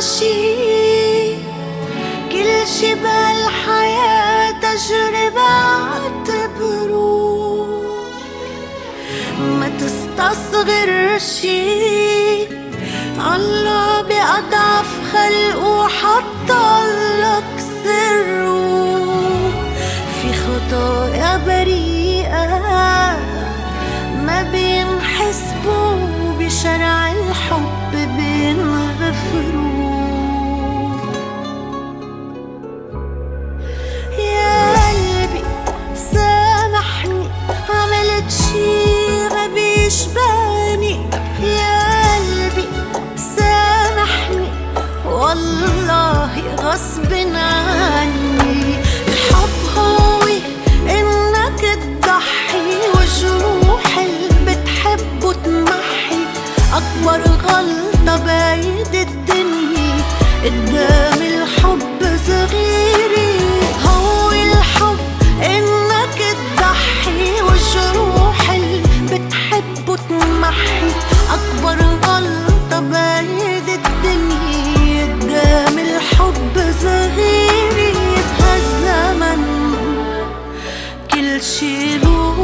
شي، كل شي بالحياة تجربة اعتبره، ما تستصغر شي، الله بأضعف خلقه حطلك سره. في خطايا بريئة ما بينحسبوا بشرع الحب بينغفروا. يا قلبي سامحني عملت شي غبي يشبهني، يا قلبي سامحني والله غصب عني. الحب هو انك تضحي وجروح اللي بتحبه تمحي، اكبر غلطة بايد الدنيا قدام الحب صغيري. هو الحب انك تضحي وجروح اللي بتحبه تمحي، اكبر غلطة بايد الدنيا قدام الحب صغيري. بهالزمن كل شي له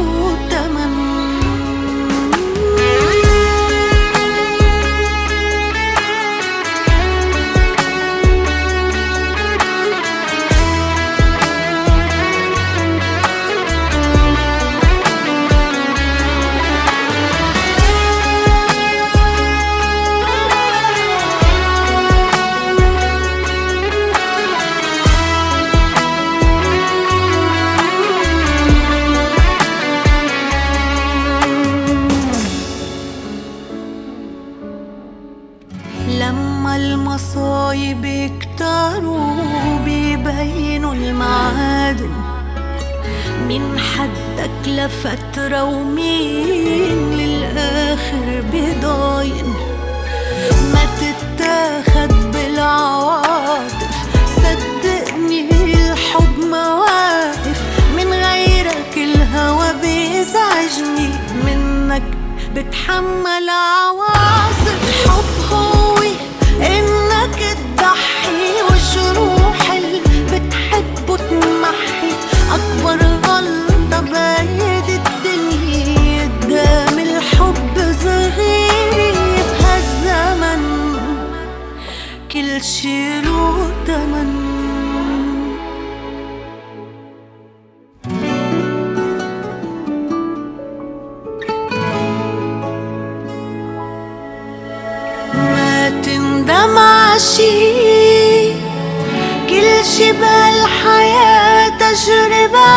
تمن. لما المصايب يكتروا بيبينوا المعادن، مين حدك لفترة ومين للآخر بضاين. ما تتاخد بالعواطف، صدقني الحب مواقف، من غيرك الهوى بيزعجني، منك بتحمل عواصف. الحب هو انك تضحي وجروح اللي بتحبه تمحي، اكبر غلطة بايد الدنيا قدام الحب صغيري. بهالزمن كل شي له تمن. تندم عشي، كل شي بالحياة تجربة